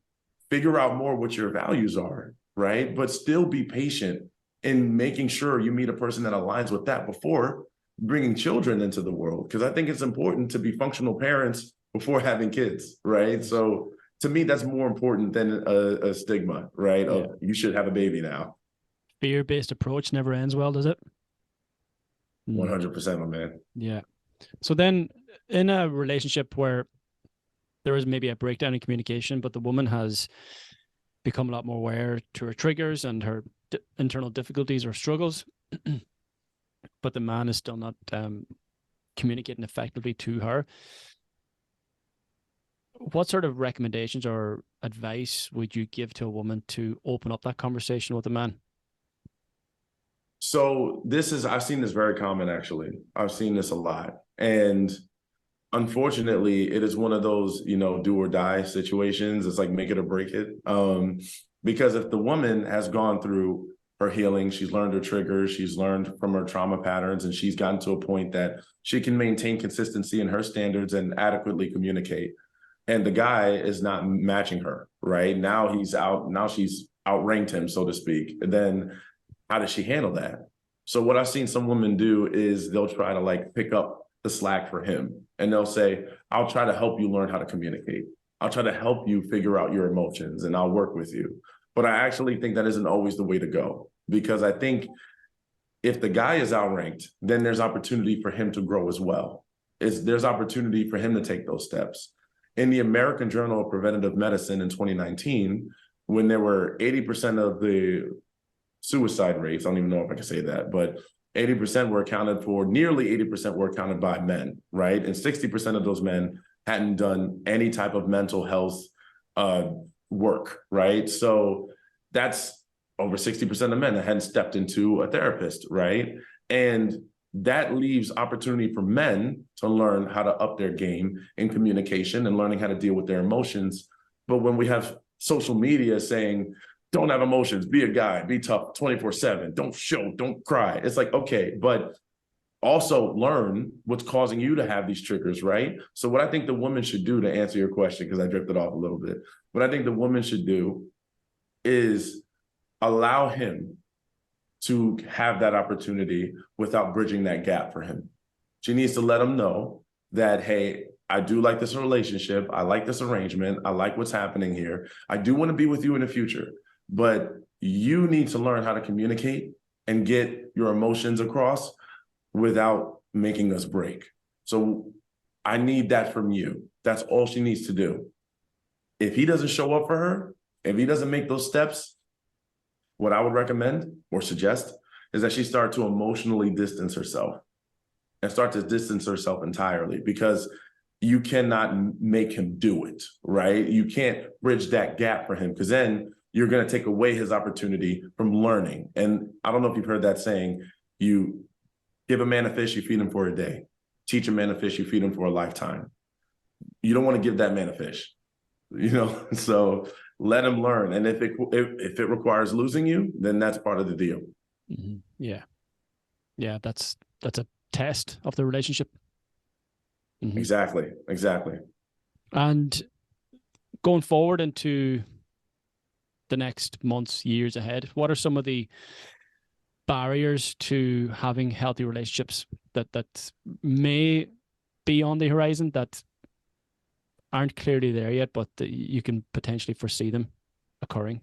figure out more what your values are, right? But still be patient in making sure you meet a person that aligns with that before bringing children into the world. Because I think it's important to be functional parents before having kids, right? So to me, that's more important than a stigma, right? Yeah. Of you should have a baby now. Fear-based approach never ends well, does it? 100%, my man. Yeah. So then in a relationship where there is maybe a breakdown in communication, but the woman has become a lot more aware to her triggers and her internal difficulties or struggles, but the man is still not communicating effectively to her. What sort of recommendations or advice would you give to a woman to open up that conversation with a man? So I've seen this very common, actually. I've seen this a lot. And unfortunately, it is one of those, do or die situations. It's like make it or break it. Because if the woman has gone through her healing, she's learned her triggers, she's learned from her trauma patterns, and she's gotten to a point that she can maintain consistency in her standards and adequately communicate. And the guy is not matching her, right? Now she's outranked him, so to speak. And then how does she handle that? So what I've seen some women do is they'll try to like pick up the slack for him. And they'll say, I'll try to help you learn how to communicate. I'll try to help you figure out your emotions and I'll work with you. But I actually think that isn't always the way to go, because I think if the guy is outranked, then there's opportunity for him to grow as well. There's opportunity for him to take those steps. In the American Journal of Preventative Medicine in 2019, when there were 80% of the suicide rates, I don't even know if I can say that, but 80% were accounted for, nearly 80% were accounted by men, right? And 60% of those men hadn't done any type of mental health work, right? So that's over 60% of men that hadn't stepped into a therapist, right? And that leaves opportunity for men to learn how to up their game in communication and learning how to deal with their emotions. But when we have social media saying, don't have emotions, be a guy, be tough 24/7, don't cry. It's like, okay, but also learn what's causing you to have these triggers, right? So what I think the woman should do, to answer your question, because I drifted off a little bit, what I think the woman should do is allow him to have that opportunity without bridging that gap for him. She needs to let him know that, hey, I do like this relationship. I like this arrangement. I like what's happening here. I do want to be with you in the future, but you need to learn how to communicate and get your emotions across without making us break. So I need that from you. That's all she needs to do. If he doesn't show up for her, if he doesn't make those steps, what I would recommend or suggest is that she start to emotionally distance herself and start to distance herself entirely, because you cannot make him do it, right? You can't bridge that gap for him, because then you're going to take away his opportunity from learning. And I don't know if you've heard that saying, you give a man a fish, you feed him for a day. Teach a man a fish, you feed him for a lifetime. You don't want to give that man a fish, so let him learn. And if it requires losing you, then that's part of the deal. Mm-hmm. Yeah, that's a test of the relationship. Mm-hmm. Exactly. And going forward into the next months, years ahead, what are some of the barriers to having healthy relationships that may be on the horizon, that aren't clearly there yet, but you can potentially foresee them occurring?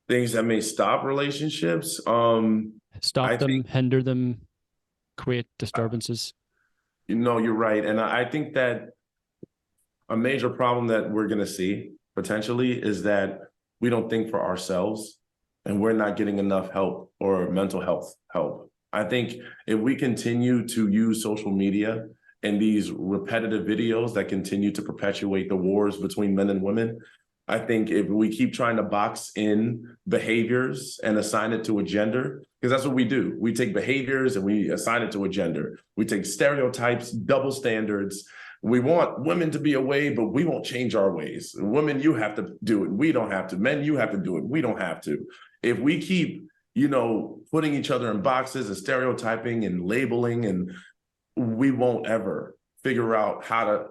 Things that may stop relationships. Hinder them, create disturbances. You're right. And I think that a major problem that we're going to see potentially is that we don't think for ourselves, and we're not getting enough help or mental health help. I think if we continue to use social media and these repetitive videos that continue to perpetuate the wars between men and women, I think if we keep trying to box in behaviors and assign it to a gender, because that's what we do. We take behaviors and we assign it to a gender. We take stereotypes, double standards. We want women to be a way, but we won't change our ways. Women, you have to do it. We don't have to. Men, you have to do it. We don't have to. If we keep, putting each other in boxes and stereotyping and labeling, and we won't ever figure out how to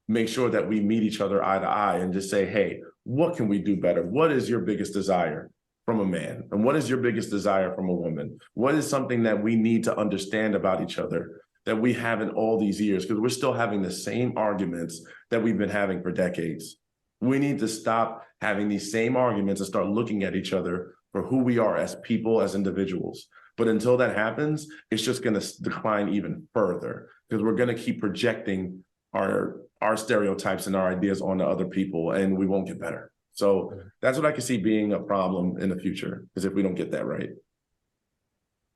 make sure that we meet each other eye to eye and just say, hey, what can we do better? What is your biggest desire from a man? And what is your biggest desire from a woman? What is something that we need to understand about each other that we haven't all these years? Because we're still having the same arguments that we've been having for decades. We need to stop having these same arguments and start looking at each other for who we are as people, as individuals. But until that happens, it's just going to decline even further, because we're going to keep projecting our stereotypes and our ideas onto other people, and we won't get better. So that's what I can see being a problem in the future, is if we don't get that right. Do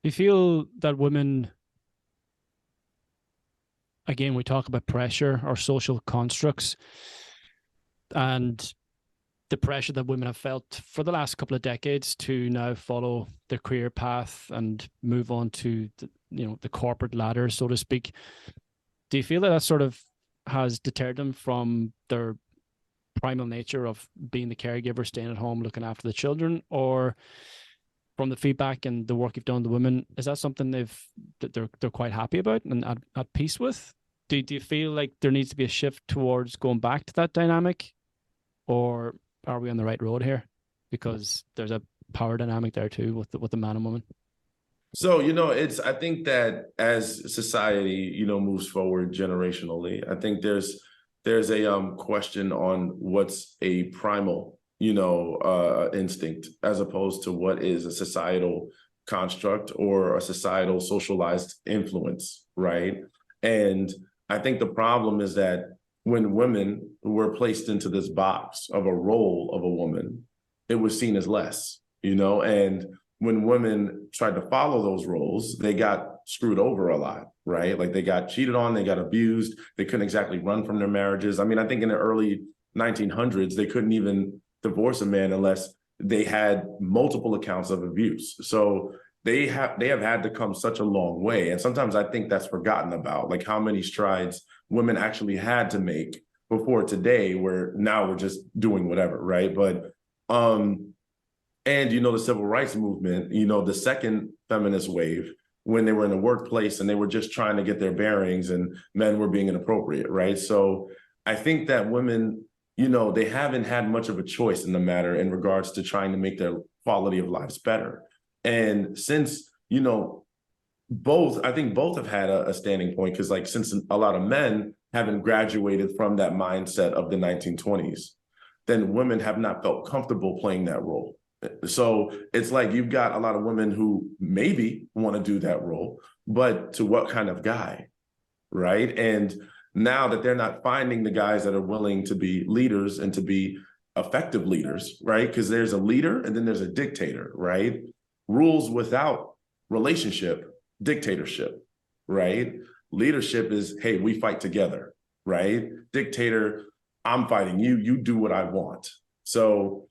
you feel that women, again, we talk about pressure or social constructs, and the pressure that women have felt for the last couple of decades to now follow their career path and move on to the corporate ladder, so to speak. Do you feel that sort of has deterred them from their primal nature of being the caregiver, staying at home, looking after the children? Or from the feedback and the work you've done to women, is that something that they're quite happy about and at peace with? Do you feel like there needs to be a shift towards going back to that dynamic, or are we on the right road here? Because there's a power dynamic there too with the man and woman. So, I think that as society, moves forward generationally, I think there's a question on what's a primal, instinct, as opposed to what is a societal construct or a societal socialized influence, right? And I think the problem is that when women were placed into this box of a role of a woman, it was seen as less, and when women tried to follow those roles, they got screwed over a lot, right? Like, they got cheated on, they got abused, they couldn't exactly run from their marriages. I mean, I think in the early 1900s, they couldn't even divorce a man unless they had multiple accounts of abuse. So they have had to come such a long way. And sometimes I think that's forgotten about, like how many strides women actually had to make before today, where now we're just doing whatever, right? But and, the civil rights movement, the second feminist wave, when they were in the workplace and they were just trying to get their bearings and men were being inappropriate, right? So I think that women, they haven't had much of a choice in the matter in regards to trying to make their quality of lives better. And since, I think both have had a standing point, because since a lot of men haven't graduated from that mindset of the 1920s, then women have not felt comfortable playing that role. So it's like you've got a lot of women who maybe want to do that role, but to what kind of guy, right? And now that they're not finding the guys that are willing to be leaders and to be effective leaders, right? Because there's a leader and then there's a dictator, right? Rules without relationship, dictatorship, right? Leadership is, hey, we fight together, right? Dictator, I'm fighting you, you do what I want. So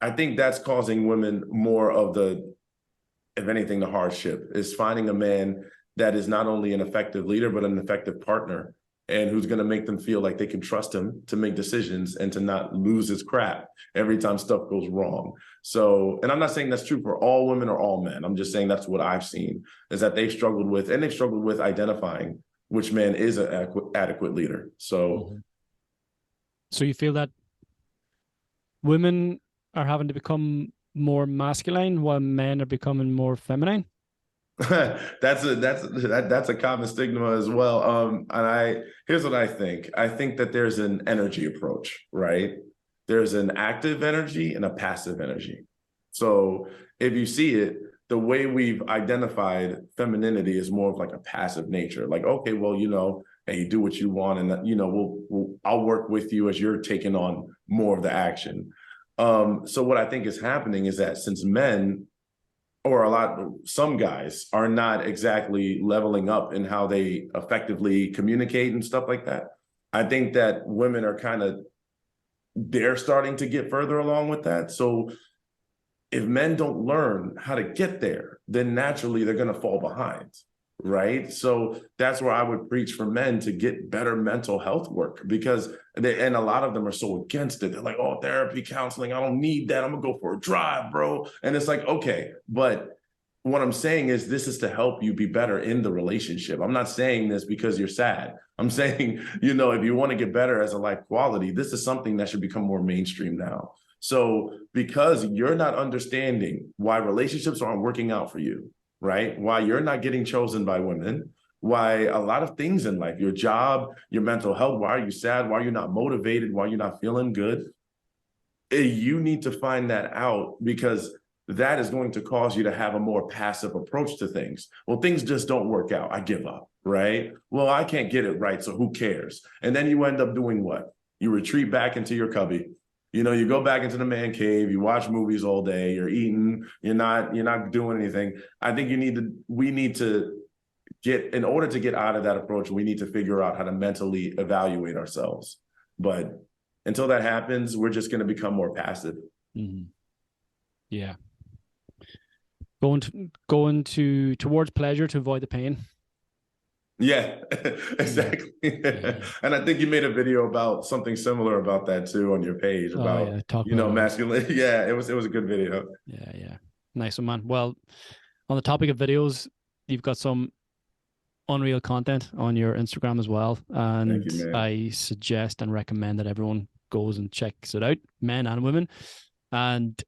I think that's causing women more of if anything, the hardship is finding a man that is not only an effective leader, but an effective partner, and who's going to make them feel like they can trust him to make decisions and to not lose his crap every time stuff goes wrong. So, and I'm not saying that's true for all women or all men. I'm just saying that's what I've seen, is that they've struggled with identifying which man is an adequate leader. So, So you feel that women are having to become more masculine while men are becoming more feminine? that's a common stigma as well. And here's what I think. I think that there's an energy approach, right? There's an active energy and a passive energy. So if you see it, the way we've identified femininity is more of like a passive nature. Like, okay, well, hey, do what you want, and I'll work with you as you're taking on more of the action. So what I think is happening is that since men, or some guys, are not exactly leveling up in how they effectively communicate and stuff like that, I think that women are kind of they're starting to get further along with that. So if men don't learn how to get there, then naturally they're going to fall behind, right? So that's where I would preach for men to get better mental health work, because and a lot of them are so against it. They're like, oh, therapy, counseling, I don't need that. I'm gonna go for a drive, bro. And it's like, okay, but what I'm saying is this is to help you be better in the relationship. I'm not saying this because you're sad. I'm saying, if you want to get better as a life quality, this is something that should become more mainstream now. So because you're not understanding why relationships aren't working out for you, right? Why you're not getting chosen by women, why a lot of things in life, your job, your mental health, why are you sad? Why are you not motivated? Why are you not feeling good? You need to find that out, because that is going to cause you to have a more passive approach to things. Well, things just don't work out. I give up, right? Well, I can't get it right, so who cares? And then you end up doing what? You retreat back into your cubby. You go back into the man cave, you watch movies all day, you're eating, you're not doing anything. I think we need to in order to get out of that approach, we need to figure out how to mentally evaluate ourselves. But until that happens, we're just going to become more passive. Mm-hmm. Yeah. Going towards pleasure to avoid the pain. Yeah, exactly. Yeah. And I think you made a video about something similar about that too on your page about, masculine. Yeah, it was a good video. Yeah. Nice one, man. Well, on the topic of videos, you've got some unreal content on your Instagram as well. And thank you, man. I suggest and recommend that everyone goes and checks it out, men and women. And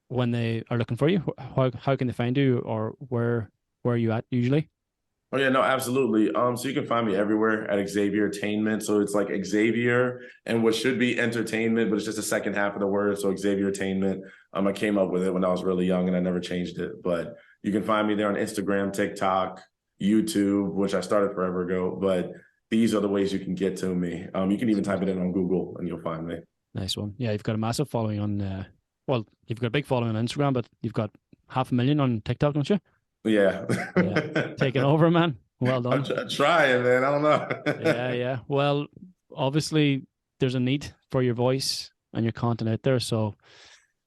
when they are looking for you, how can they find you, or where are you at usually? Oh yeah, no, absolutely. So you can find me everywhere at Xavier Attainment. So it's like Xavier and what should be entertainment, but it's just the second half of the word. So Xavier Attainment. I came up with it when I was really young and I never changed it. But you can find me there on Instagram, TikTok, YouTube, which I started forever ago. But these are the ways you can get to me. You can even type it in on Google and you'll find me. Nice one. Yeah, you've got a massive following on you've got a big following on Instagram, but you've got 500,000 on TikTok, don't you? Yeah. Taking over, man. Well done. I'm trying, man. I don't know. Yeah. Well, obviously there's a need for your voice and your content out there. So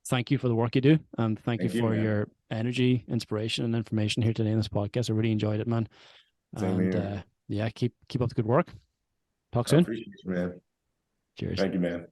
thank you for the work you do. And thank you for your energy, inspiration, and information here today in this podcast. I really enjoyed it, man. Same and here. keep up the good work. Talk soon. I appreciate you, man. Cheers. Thank you, man.